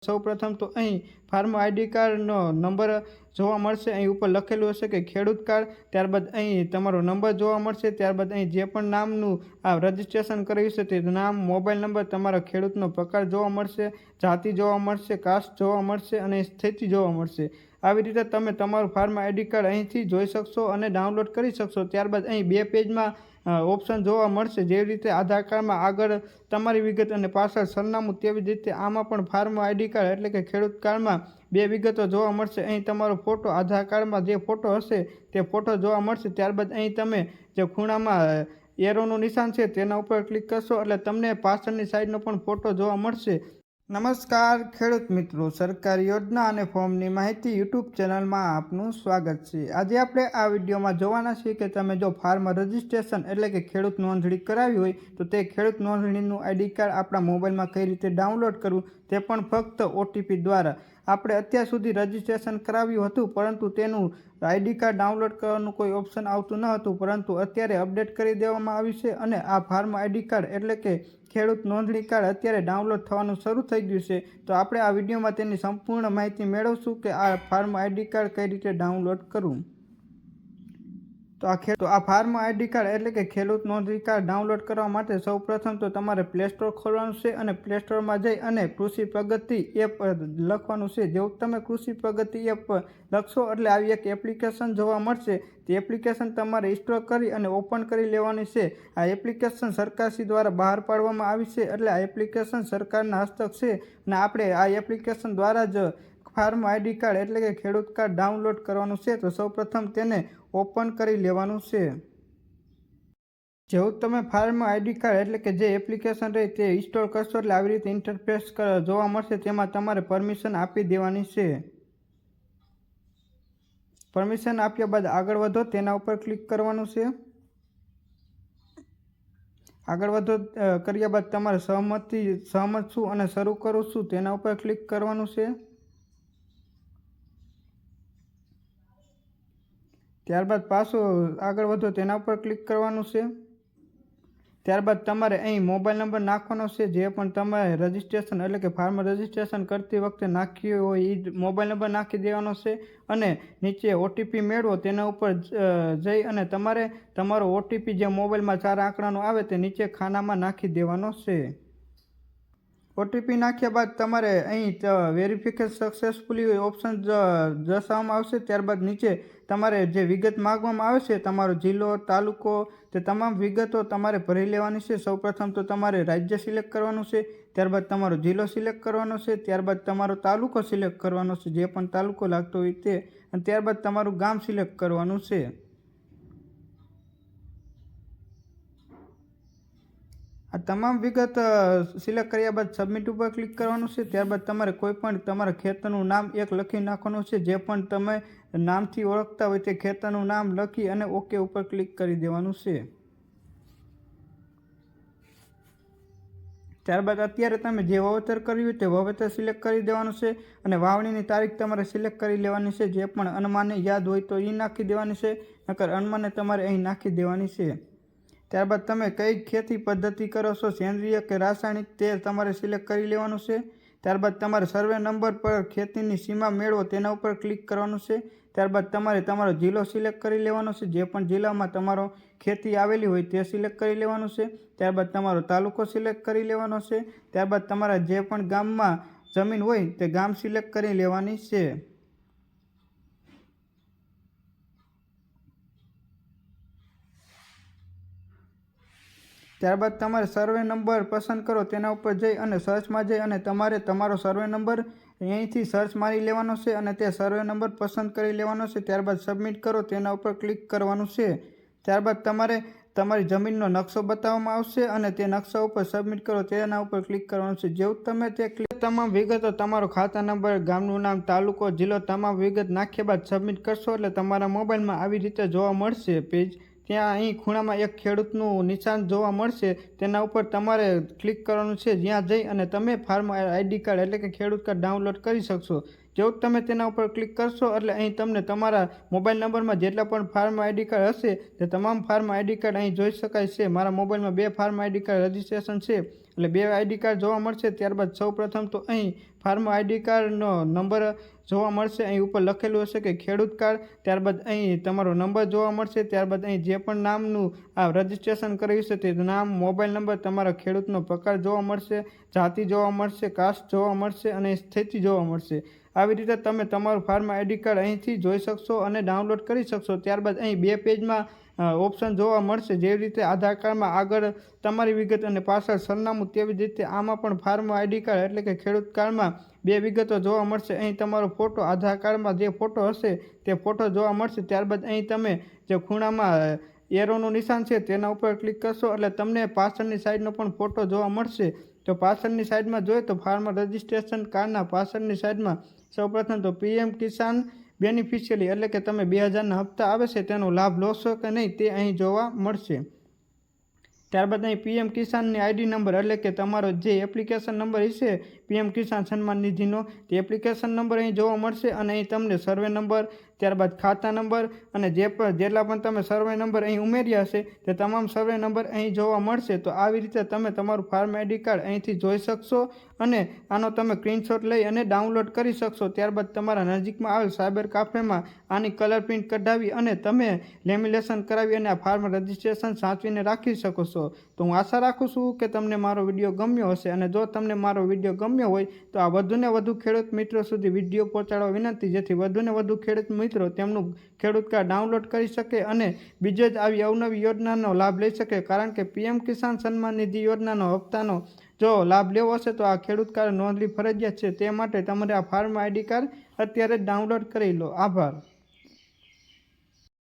સૌપ્રથમ તો અહીં ફાર્મ આઈડી કાર્ડનો નંબર જોવા મળશે। અહીં ઉપર લખેલું હશે કે ખેડૂત કાર્ડ, ત્યારબાદ અહીં તમારો નંબર જોવા મળશે। ત્યારબાદ અહીં જે પણ નામનું રજિસ્ટ્રેશન કર્યું છે તે નામ, મોબાઈલ નંબર, તમારા ખેડૂતનો પ્રકાર જોવા મળશે, જાતિ જોવા મળશે, કાસ્ટ જોવા મળશે અને સ્થિતિ જોવા મળશે। આવી રીતે તમે તમારું ફાર્મ આઈડી કાર્ડ અહીંથી જોઈ શકશો અને ડાઉનલોડ કરી શકશો। ત્યારબાદ અહીં 2 પેજમાં ઓપ્શન જોવા મળશે। જેવી રીતે આધાર કાર્ડમાં આગળ તમારી વિગત અને પાછળ સરનામું, તેવી જ રીતે આમાં પણ ફાર્મ આઈડી કાર્ડ એટલે કે ખેડૂત કાર્ડમાં 2 વિગતો જોવા મળશે। અહીં તમારો ફોટો, આધાર કાર્ડમાં જે ફોટો હશે તે ફોટો જોવા મળશે। ત્યારબાદ અહીં તમે જે ખૂણામાં એરોનું નિશાન છે તેના ઉપર ક્લિક કરશો એટલે તમને પાછળની સાઈડનો પણ ફોટો જોવા મળશે। નમસ્કાર ખેડૂત મિત્રો, સરકારી યોજના અને ફોર્મની માહિતી યુટ્યુબ ચેનલમાં આપનું સ્વાગત છે। આજે આપણે આ વિડીયોમાં જોવાના છીએ કે તમે જો ફાર્મ રજિસ્ટ્રેશન એટલે કે ખેડૂત નોંધણી કરાવી હોય તો તે ખેડૂત નોંધણીનું આઈડી કાર્ડ આપણા મોબાઈલમાં કઈ રીતે ડાઉનલોડ કરવું, તે પણ ફક્ત ઓટીપી દ્વારા। આપણે અત્યાર સુધી રજિસ્ટ્રેશન કરાવ્યું હતું પરંતુ તેનું આઈડી કાર્ડ ડાઉનલોડ કરવાનું કોઈ ઓપ્શન આવતું ન હતું, પરંતુ અત્યારે અપડેટ કરી દેવામાં આવ્યું છે અને આ ફાર્મ આઈડી કાર્ડ એટલે કે ખેડૂત નોંધણી કાર્ડ અત્યારે ડાઉનલોડ થવાનું શરૂ થઈ ગયું છે। તો આપણે આ વિડીયોમાં તેની સંપૂર્ણ માહિતી મેળવશું કે આ ફાર્મ આઈડી કાર્ડ કઈ રીતે ડાઉનલોડ કરવું। તો આ ફાર્મ આઈડી કાર્ડ એટલે કે ખેડૂત નોંધણી કાર્ડ ડાઉનલોડ કરવા માટે સૌપ્રથમ તો તમારે પ્લે સ્ટોર ખોલવાનું છે અને પ્લે સ્ટોરમાં જઈ અને કૃષિ પ્રગતિ એપ લખવાનું છે। જેવું તમે કૃષિ પ્રગતિ એપ લખશો એટલે આવી એક એપ્લિકેશન જોવા મળશે। તે એપ્લિકેશન તમારે ઇન્સ્ટોલ કરી અને ઓપન કરી લેવાની છે। આ એપ્લિકેશન સરકારશ્રી દ્વારા બહાર પાડવામાં આવી છે એટલે આ એપ્લિકેશન સરકારના હસ્તક છે અને આપણે આ એપ્લિકેશન દ્વારા જ ફાર્મ આઈડી કાર્ડ એટલે કે ખેડૂત કાર્ડ ડાઉનલોડ કરવાનું છે। તો સૌપ્રથમ તેને ઓપન કરી લેવાનું છે। જેવું તમે ફાર્મ આઈડી કાર્ડ એટલે કે જે એપ્લિકેશન રહી તે ઇન્સ્ટોલ કરશો એટલે આવી રીતે ઇન્ટરફેસ જોવા મળશે। તેમાં તમારે પરમિશન આપી દેવાની છે। પરમિશન આપ્યા બાદ આગળ વધો તેના ઉપર ક્લિક કરવાનું છે। આગળ વધો કર્યા બાદ તમારે સહમત છું અને શરૂ કરું છું તેના ઉપર ક્લિક કરવાનું છે। ત્યારબાદ પાછું આગળ વધો તેના ઉપર ક્લિક કરવાનું છે। ત્યારબાદ તમારે અહીં મોબાઈલ નંબર નાખવાનો છે, જે પણ તમારે રજિસ્ટ્રેશન એટલે કે ફાર્મ રજિસ્ટ્રેશન કરતી વખતે નાખ્યું હોય એ મોબાઈલ નંબર નાખી દેવાનો છે અને નીચે ઓટીપી મેળવો તેના ઉપર જઈ અને તમારે તમારો ઓટીપી જે મોબાઈલમાં 4 આંકડાનો આવે તે નીચે ખાનામાં નાખી દેવાનો છે। ઓટીપી નાખ્યા બાદ તમારે અહીં વેરિફિકેશન સક્સેસફુલી ઓપ્શન દર્શાવવામાં આવશે। ત્યારબાદ નીચે તમારે જે વિગત માગવામાં આવે છે, તમારો જિલ્લો, તાલુકો, તે તમામ વિગતો તમારે ભરી લેવાની છે। સૌપ્રથમ તો તમારે રાજ્ય સિલેક્ટ કરવાનું છે, ત્યારબાદ તમારો જિલ્લો સિલેક્ટ કરવાનો છે, ત્યારબાદ તમારો તાલુકો સિલેક્ટ કરવાનો છે, જે પણ તાલુકો લાગતો હોય તે, અને ત્યારબાદ તમારું ગામ સિલેક્ટ કરવાનું છે। આ તમામ વિગત સિલેક્ટ કર્યા બાદ સબમિટ ઉપર ક્લિક કરવાનું છે। ત્યારબાદ તમારે કોઈ પણ તમારા ખેતરનું નામ એક લખી નાખવાનું છે, જે પણ તમે નામથી ઓળખતા હોય તે ખેતરનું નામ લખી અને ઓકે ઉપર ક્લિક કરી દેવાનું છે। ત્યારબાદ અત્યારે તમે જે વાવેતર કર્યું હોય તે વાવેતર સિલેક્ટ કરી દેવાનું છે અને વાવણીની તારીખ તમારે સિલેક્ટ કરી લેવાની છે। જે પણ અનુમાને યાદ હોય તો એ નાખી દેવાની છે, નકર અનુમાને તમારે અહીં નાખી દેવાની છે। ત્યારબાદ તમે કઈ ખેતી પદ્ધતિ કરો છો, સેન્દ્રિય કે રાસાયણિક, તે તમારે સિલેક્ટ કરી લેવાનું છે। ત્યારબાદ તમારે સર્વે નંબર પર ખેતીની સીમા મેળવો તેના ઉપર ક્લિક કરવાનું છે। ત્યારબાદ તમારે તમારો જિલ્લો સિલેક્ટ કરી લેવાનો છે, જે પણ જિલ્લામાં તમારો ખેતી આવેલી હોય તે સિલેક્ટ કરી લેવાનું છે। ત્યારબાદ તમારો તાલુકો સિલેક્ટ કરી લેવાનો છે। ત્યારબાદ તમારા જે પણ ગામમાં જમીન હોય તે ગામ સિલેક્ટ કરી લેવાની છે। ત્યારબાદ તમારે સર્વે નંબર પસંદ કરો તેના ઉપર જઈ અને સર્ચમાં જઈ અને તમારે તમારો સર્વે નંબર અહીંથી સર્ચ મારી લેવાનો છે અને તે સર્વે નંબર પસંદ કરી લેવાનો છે। ત્યારબાદ સબમિટ કરો તેના ઉપર ક્લિક કરવાનું છે। ત્યારબાદ તમારે તમારી જમીનનો નકશો બતાવવામાં આવશે અને તે નકશા ઉપર સબમિટ કરો તેના ઉપર ક્લિક કરવાનું છે। જેવું તમે તે તમામ વિગતો, તમારો ખાતા નંબર, ગામનું નામ, તાલુકો, જિલ્લો, તમામ વિગત નાખ્યા બાદ સબમિટ કરશો એટલે તમારા મોબાઈલમાં આવી રીતે જોવા મળશે પેજ। ત્યાં અહીં ખૂણામાં એક ખેડૂતનું નિશાન જોવા મળશે, તેના ઉપર તમારે ક્લિક કરવાનું છે, જ્યાં જઈ અને તમે ફાર્મ આઈડી કાર્ડ એટલે કે ખેડૂત કાર્ડ ડાઉનલોડ કરી શકશો। જેવું જ તમે તેના ઉપર ક્લિક કરશો એટલે અહીં તમને તમારા મોબાઈલ નંબરમાં જેટલા પણ ફાર્મ આઈડી કાર્ડ હશે તે તમામ ફાર્મ આઈડી કાર્ડ અહીં જોઈ શકાય છે. મારા મોબાઈલમાં 2 ફાર્મ આઈડી કાર્ડ રજિસ્ટ્રેશન છે એટલે 2 આઈડી કાર્ડ જોવા મળશે. ત્યારબાદ સૌપ્રથમ તો અહીં ફાર્મ આઈડી કાર્ડનો નંબર જોવા મળશે. અહીં ઉપર લખેલું હશે કે ખેડૂત કાર્ડ. ત્યારબાદ અહીં તમારો નંબર જોવા મળશે. ત્યારબાદ અહીં જે પણ નામનું આ રજિસ્ટ્રેશન કર્યું છે તે નામ, મોબાઈલ નંબર, તમારા ખેડૂતનો પ્રકાર જોવા મળશે, જાતિ જોવા મળશે, કાસ્ટ જોવા મળશે અને સ્થિતિ જોવા મળશે. આવી રીતે તમે તમારું ફાર્મ આઈડી કાર્ડ અહીંથી જોઈ શકશો અને ડાઉનલોડ કરી શકશો. ત્યારબાદ અહીં 2 પેજમાં ઓપ્શન જોવા મળશે. જેવી રીતે આધાર કાર્ડમાં આગળ તમારી વિગત અને પાછળ સરનામું, તેવી જ રીતે આમાં પણ ફાર્મ આઈડી કાર્ડ એટલે કે ખેડૂત કાર્ડમાં 2 વિગતો જોવા મળશે. અહીં તમારો ફોટો, આધાર કાર્ડમાં જે ફોટો હશે તે ફોટો જોવા મળશે. ત્યારબાદ અહીં તમે જે ખૂણામાં એરોનું નિશાન છે તેના ઉપર ક્લિક કરશો એટલે તમને પાછળની સાઈડનો પણ ફોટો જોવા મળશે. તો પાછળની સાઈડમાં જોઈએ તો ફાર્મ રજિસ્ટ્રેશન કાર્ડના પાછળની સાઈડમાં સૌપ્રથમ તો પીએમ કિસાન બેનિફિશિયરી એટલે કે તમે 2000ના હપ્તા આવે છે તેનો લાભ લો છો કે નહીં તે અહીં જોવા મળશે. ત્યારબાદ અહીં પીએમ કિસાનની આઈડી નંબર એટલે કે તમારો જે એપ્લિકેશન નંબર હશે પીએમ કિસાન સન્માન નિધિનો તે એપ્લિકેશન નંબર અહીં જોવા મળશે અને અહીં તમને સર્વે નંબર, ત્યારબાદ ખાતા નંબર અને જેટલા પણ તમે સર્વે નંબર અહીં ઉમેર્યા હશે તે તમામ સર્વે નંબર અહીં જોવા મળશે. તો આવી રીતે તમે તમારું ફાર્મ આઈડી કાર્ડ અહીંથી જોઈ શકશો અને આનો તમે સ્ક્રીનશોટ લઈ અને ડાઉનલોડ કરી શકશો. ત્યારબાદ તમારા નજીકમાં આવેલ સાયબર કાફેમાં આની કલર પ્રિન્ટ કઢાવી અને તમે લેમિનેશન કરાવી અને આ ફાર્મ રજિસ્ટ્રેશન સાચવીને રાખી શકો છો. તો હું આશા રાખું છું કે તમને મારો વિડીયો ગમ્યો હશે અને જો તમને મારો વિડીયો ગમ્યો હોય તો આ વધુને વધુ ખેડૂત મિત્રો સુધી વિડીયો પહોંચાડવા વિનંતી, જેથી વધુને વધુ ખેડૂત મિત્રો તેમનું ખેડૂત કાર્ડ ડાઉનલોડ કરી શકે અને બીજે જ આવી અવનવી યોજનાનો લાભ લઈ શકે. કારણ કે પીએમ કિસાન સન્માન નિધિ યોજનાનો હપ્તાનો જો લાભ લેવો હશે તો આ ખેડૂત કાર્ડ નોંધણી ફરજિયાત છે. તે માટે તમારે આ ફાર્મ આઈડી કાર્ડ અત્યારે જ ડાઉનલોડ કરી લો. આભાર.